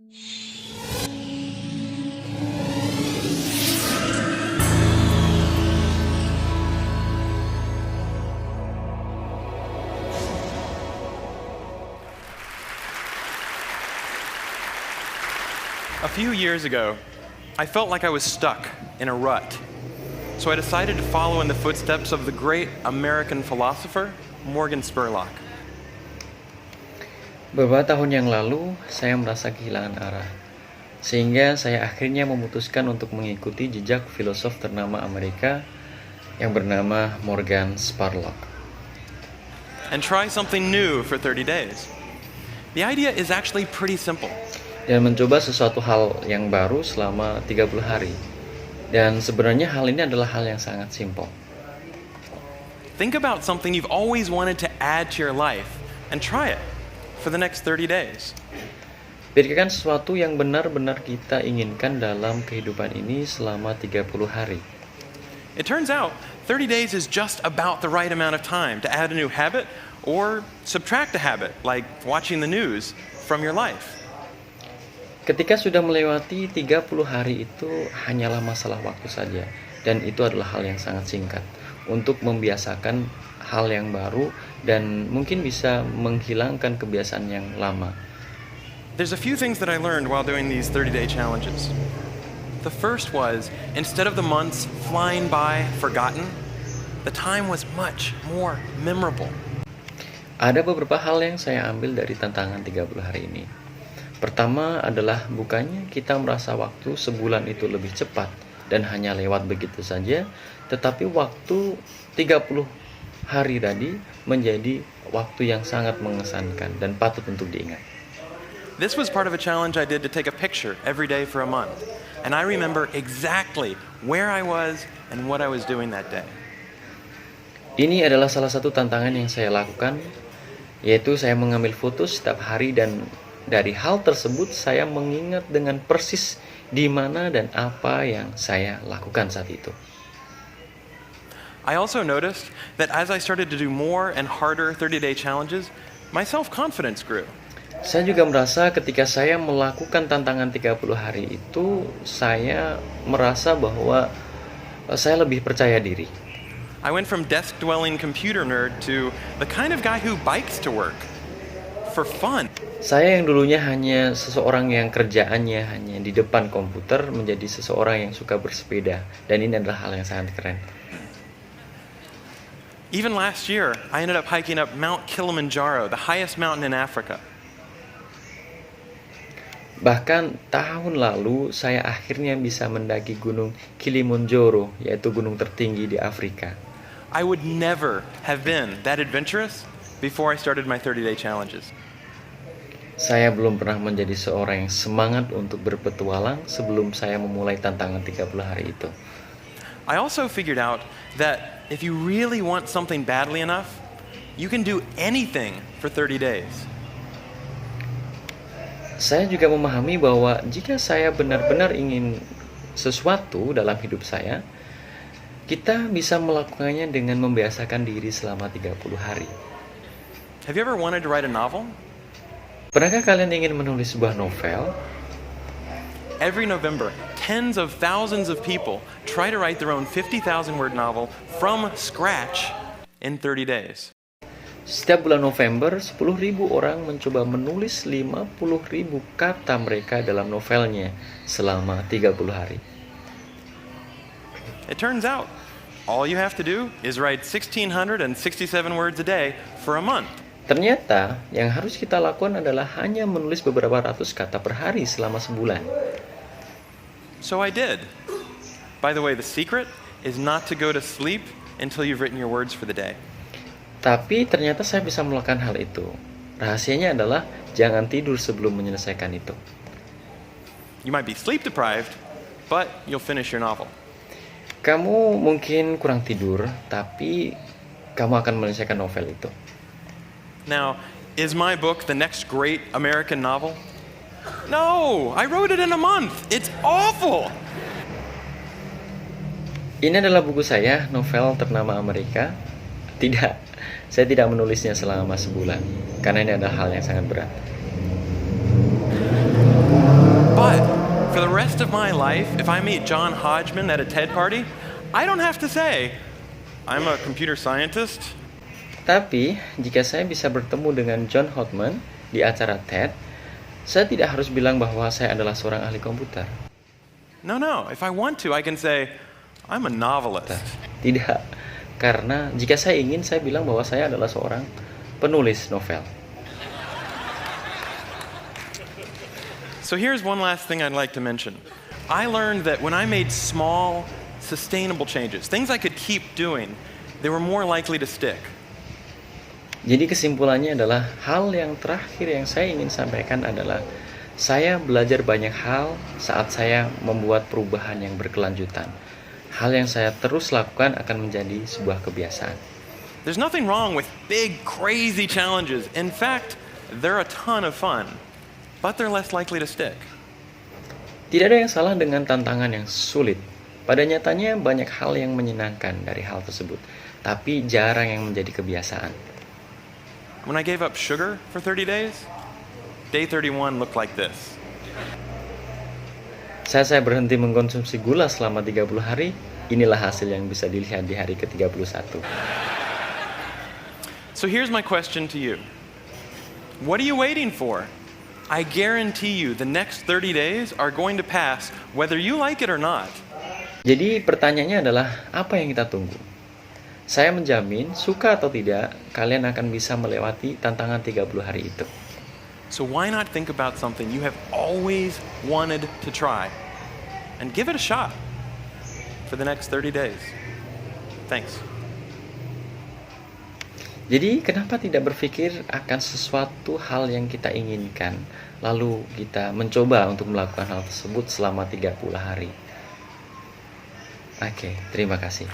A few years ago, I felt like I was stuck in a rut. So I decided to follow in the footsteps of the great American philosopher, Morgan Spurlock. Beberapa tahun yang lalu, saya merasa kehilangan arah. Sehingga saya akhirnya memutuskan untuk mengikuti jejak filosof ternama Amerika yang bernama Morgan Spurlock. And try something new for 30 days. The idea is actually pretty simple. Dan mencoba sesuatu hal yang baru selama 30 hari. Dan sebenarnya hal ini adalah hal yang sangat simpel. Think about something you've always wanted to add to your life and try it for the next 30 days. Pikirkan sesuatu yang benar-benar kita inginkan dalam kehidupan ini selama 30 hari. It turns out 30 days is just about the right amount of time to add a new habit or subtract a habit, like watching the news, from your life. Ketika sudah melewati 30 hari itu hanyalah masalah waktu saja. Dan itu adalah hal yang sangat singkat untuk membiasakan hal yang baru dan mungkin bisa menghilangkan kebiasaan yang lama. There's a few things that I learned while doing these 30-day challenges. The first was, instead of the months flying by forgotten, the time was much more memorable. Ada beberapa hal yang saya ambil dari tantangan 30 hari ini. Pertama adalah bukannya kita merasa waktu sebulan itu lebih cepat dan hanya lewat begitu saja, tetapi waktu 30 hari tadi menjadi waktu yang sangat mengesankan dan patut untuk diingat. This was part of a challenge I did to take a picture every day for a month. And I remember exactly where I was and what I was doing that day. Ini adalah salah satu tantangan yang saya lakukan, yaitu saya mengambil foto setiap hari dan dari hal tersebut saya mengingat dengan persis di mana dan apa yang saya lakukan saat itu. I also noticed that as I started to do more and harder 30-day challenges, my self-confidence grew. Saya juga merasa ketika saya melakukan tantangan 30 hari itu, saya merasa bahwa saya lebih percaya diri. I went from desk-dwelling computer nerd to the kind of guy who bikes to work for fun. Saya yang dulunya hanya seseorang yang kerjaannya hanya di depan komputer menjadi seseorang yang suka bersepeda, dan ini adalah hal yang sangat keren. Even last year, I ended up hiking up Mount Kilimanjaro, the highest mountain in Africa. Bahkan tahun lalu saya akhirnya bisa mendaki gunung Kilimanjaro, yaitu gunung tertinggi di Afrika. I would never have been that adventurous before I started my 30-day challenges. Saya belum pernah menjadi seorang yang semangat untuk berpetualang sebelum saya memulai tantangan 30 hari itu. I also figured out that if you really want something badly enough, you can do anything for 30 days. Saya juga memahami bahwa jika saya benar-benar ingin sesuatu dalam hidup saya, kita bisa melakukannya dengan membiasakan diri selama 30 hari. Have you ever wanted to write a novel? Pernahkah kalian ingin menulis sebuah novel? Every November, tens of thousands of people try to write their own 50,000-word novel from scratch in 30 days. Setiap bulan November, 10.000 orang mencoba menulis 50.000 kata mereka dalam novelnya selama 30 hari. It turns out, all you have to do is write 1,667 words a day for a month. Ternyata, yang harus kita lakukan adalah hanya menulis beberapa ratus kata per hari selama sebulan. So I did. By the way, the secret is not to go to sleep until you've written your words for the day. Tapi ternyata saya bisa melakukan hal itu. Rahasianya adalah jangan tidur sebelum menyelesaikan itu. You might be sleep deprived, but you'll finish your novel. Kamu mungkin kurang tidur, tapi kamu akan menyelesaikan novel itu. Now, is my book the next great American novel? No, I wrote it in a month. It's awful. Ini adalah buku saya, novel ternama Amerika. Tidak, saya tidak menulisnya selama sebulan, karena ini adalah hal yang sangat berat. rest of my life, if I meet John Hodgman at a TED party, I don't have to say, I'm a computer scientist. Tapi, jika saya bisa bertemu dengan John Hodgman di acara TED, saya tidak harus bilang bahwa saya adalah seorang ahli komputer. No, if I want to, I can say, I'm a novelist. Tidak, karena jika saya ingin, saya bilang bahwa saya adalah seorang penulis novel. So here's one last thing I'd like to mention. I learned that when I made small, sustainable changes, things I could keep doing, they were more likely to stick. Jadi kesimpulannya adalah hal yang terakhir yang saya ingin sampaikan adalah saya belajar banyak hal saat saya membuat perubahan yang berkelanjutan. Hal yang saya terus lakukan akan menjadi sebuah kebiasaan. There's nothing wrong with big, crazy challenges. In fact, they're a ton of fun, but they're less likely to stick. Tidak ada yang salah dengan tantangan yang sulit. Pada nyatanya banyak hal yang menyenangkan dari hal tersebut, tapi jarang yang menjadi kebiasaan. When I gave up sugar for 30 days, day 31 looked like this. Saya berhenti mengkonsumsi gula selama 30 hari, inilah hasil yang bisa dilihat di hari ke-31. So here's my question to you. What are you waiting for? I guarantee you the next 30 days are going to pass whether you like it or not. Jadi pertanyaannya adalah, apa yang kita tunggu? Saya menjamin, suka atau tidak, kalian akan bisa melewati tantangan 30 hari itu. So why not think about something you have always wanted to try and give it a shot for the next 30 days? Thanks. Jadi kenapa tidak berpikir akan sesuatu hal yang kita inginkan, lalu kita mencoba untuk melakukan hal tersebut selama 30 hari? Oke, terima kasih.